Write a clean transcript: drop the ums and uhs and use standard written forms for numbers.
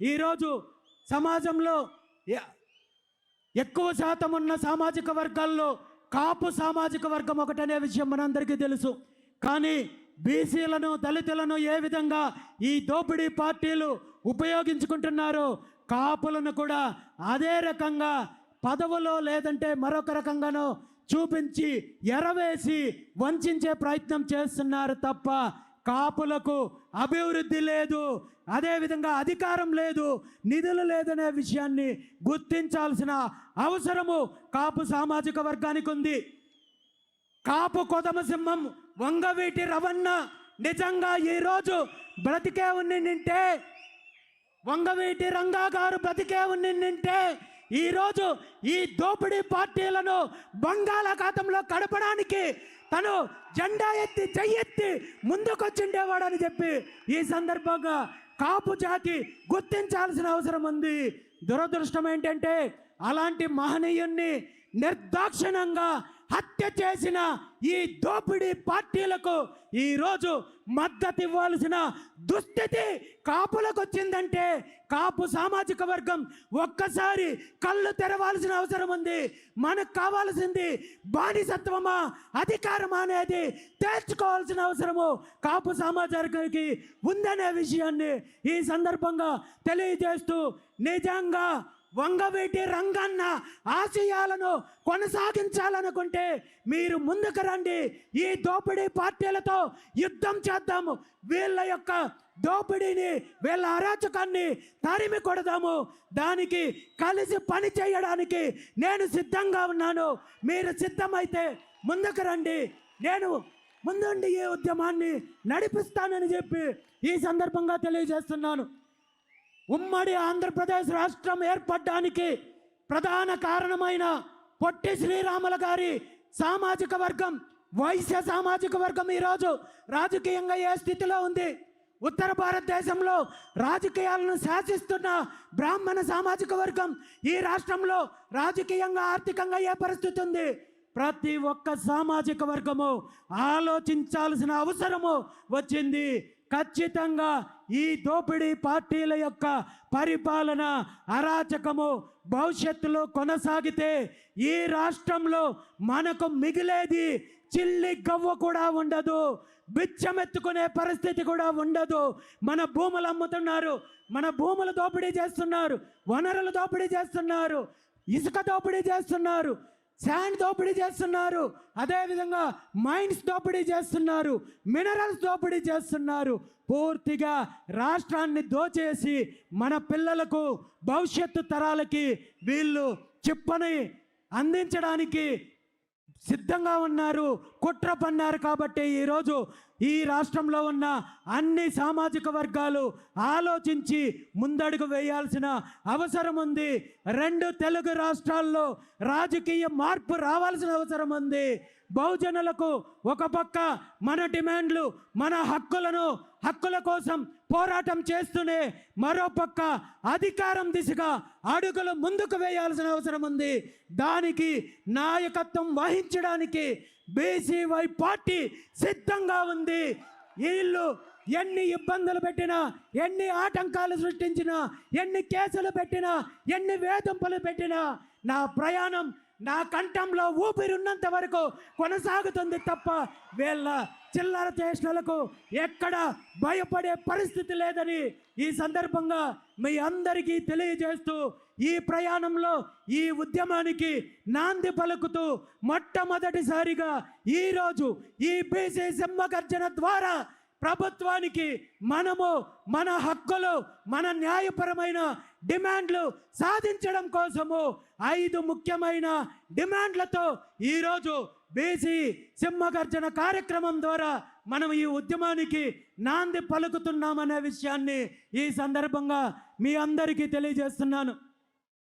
ఈరోజు సమాజంలో ఎక్కువ శాతం ఉన్న సామాజిక వర్గాల్లో కాపు సామాజిక వర్గం ఒకటనే విషయం మనందరికీ తెలుసు. కానీ బీసీలను, దళితులను ఏ విధంగా ఈ దోపిడీ పార్టీలు ఉపయోగించుకుంటున్నారో కాపులను కూడా అదే రకంగా పదవులో లేదంటే మరొక రకంగానో చూపించి ఎరవేసి వంచే ప్రయత్నం చేస్తున్నారు తప్ప కాపులకు అభివృద్ధి లేదు, అదేవిధంగా అధికారం లేదు, నిధులు లేదనే విషయాన్ని గుర్తించాల్సిన అవసరము కాపు సామాజిక వర్గానికి ఉంది. కాపు కొదమ సింహం వంగవీటి రవణ నిజంగా ఈరోజు బ్రతికే ఉన్నింటే, వంగవీటి రంగా గారు బ్రతికే ఉన్నింటే ఈరోజు ఈ దోపిడీ పార్టీలను బంగాళాఖాతంలో కడపడానికి తను జెండా ఎత్తి చెయ్యెత్తి ముందుకొచ్చిండేవాడని చెప్పి ఈ సందర్భంగా కాపు జాతి గుర్తించాల్సిన అవసరం ఉంది. దురదృష్టం ఏంటంటే అలాంటి మహనీయుణ్ణి నిర్దాక్షిణ్యంగా హత్య చేసిన ఈ దోపిడీ పార్టీలకు ఈరోజు మద్దతు ఇవ్వాల్సిన దుస్థితి కాపులకు వచ్చిందంటే కాపు సామాజిక వర్గం ఒక్కసారి కళ్ళు తెరవాల్సిన అవసరం ఉంది. మనకు కావాల్సింది బానిసత్వమా అధికారమా అనేది తేల్చుకోవాల్సిన అవసరము కాపు సమాజానికి ఉందనే విషయాన్ని ఈ సందర్భంగా తెలియజేస్తూ, నిజంగా వంగవీటి రంగన్న ఆశయాలను కొనసాగించాలనుకుంటే మీరు ముందుకు రండి, ఈ దోపిడీ పార్టీలతో యుద్ధం చేద్దాము, వీళ్ళ యొక్క దోపిడీని, వీళ్ళ అరాచకాన్ని తరిమి కొడదాము. దానికి కలిసి పని చేయడానికి నేను సిద్ధంగా ఉన్నాను. మీరు సిద్ధమైతే ముందుకు రండి, నేను ముందుండి ఈ ఉద్యమాన్ని నడిపిస్తానని చెప్పి ఈ సందర్భంగా తెలియజేస్తున్నాను. ఉమ్మడి ఆంధ్రప్రదేశ్ రాష్ట్రం ఏర్పడడానికి ప్రధాన కారణమైన పొట్టి శ్రీరాములు గారి సామాజిక వర్గం, వైశ్య సామాజిక వర్గం ఈరోజు రాజకీయంగా ఏ స్థితిలో ఉంది? ఉత్తర భారతదేశంలో రాజకీయాలను శాసిస్తున్న బ్రాహ్మణ సామాజిక వర్గం ఈ రాష్ట్రంలో రాజకీయంగా, ఆర్థికంగా ఏ పరిస్థితి ఉంది? ప్రతి ఒక్క సామాజిక వర్గము ఆలోచించాల్సిన అవసరము వచ్చింది. ఖచ్చితంగా ఈ దోపిడీ పార్టీల యొక్క పరిపాలన, అరాచకము భవిష్యత్తులో కొనసాగితే ఈ రాష్ట్రంలో మనకు మిగిలేది చిల్లి గవ్వ కూడా ఉండదు, బిచ్చమెత్తుకునే పరిస్థితి కూడా ఉండదు. మన భూములు అమ్ముతున్నారు, మన భూములు దోపిడీ చేస్తున్నారు, వనరులు దోపిడీ చేస్తున్నారు, ఇసుక దోపిడీ చేస్తున్నారు, శాండ్ దోపిడీ చేస్తున్నారు, అదేవిధంగా మైన్స్ దోపిడీ చేస్తున్నారు, మినరల్స్ దోపిడీ చేస్తున్నారు. పూర్తిగా రాష్ట్రాన్ని దోచేసి మన పిల్లలకు, భవిష్యత్తు తరాలకి వీళ్ళు చిప్పని అందించడానికి సిద్ధంగా ఉన్నారు, కుట్ర పన్నారు. కాబట్టి ఈరోజు ఈ రాష్ట్రంలో ఉన్న అన్ని సామాజిక వర్గాలు ఆలోచించి ముందడుగు వేయాల్సిన అవసరం ఉంది. 2 తెలుగు రాష్ట్రాల్లో రాజకీయ మార్పు రావాల్సిన అవసరం ఉంది. బహుజనులకు ఒక పక్క మన డిమాండ్లు, మన హక్కుల కోసం పోరాటం చేస్తూనే మరో పక్క అధికారం దిశగా అడుగులు ముందుకు వేయాల్సిన అవసరం ఉంది. దానికి నాయకత్వం వహించడానికి బీసీవై పార్టీ సిద్ధంగా ఉంది. వీళ్ళు ఎన్ని ఇబ్బందులు పెట్టినా, ఎన్ని ఆటంకాలు సృష్టించినా, ఎన్ని కేసులు పెట్టినా, ఎన్ని వేధింపులు పెట్టినా నా ప్రయాణం, నా కంఠంలో ఊపిరున్నంత వరకు కొనసాగుతుంది తప్ప వీళ్ళ చిల్లర చేష్టలకు ఎక్కడ భయపడే పరిస్థితి లేదని ఈ సందర్భంగా మీ అందరికీ తెలియజేస్తూ, ఈ ప్రయాణంలో ఈ ఉద్యమానికి నాంది పలుకుతూ మొట్టమొదటిసారిగా ఈరోజు ఈ బీసీ సింహగర్జన ద్వారా ప్రభుత్వానికి మనము మన హక్కులు, మన న్యాయపరమైన డిమాండ్లు సాధించడం కోసము 5 ముఖ్యమైన డిమాండ్లతో ఈరోజు బీసీ సింహగర్జన కార్యక్రమం ద్వారా మనం ఈ ఉద్యమానికి నాంది పలుకుతున్నామనే విషయాన్ని ఈ సందర్భంగా మీ అందరికీ తెలియజేస్తున్నాను.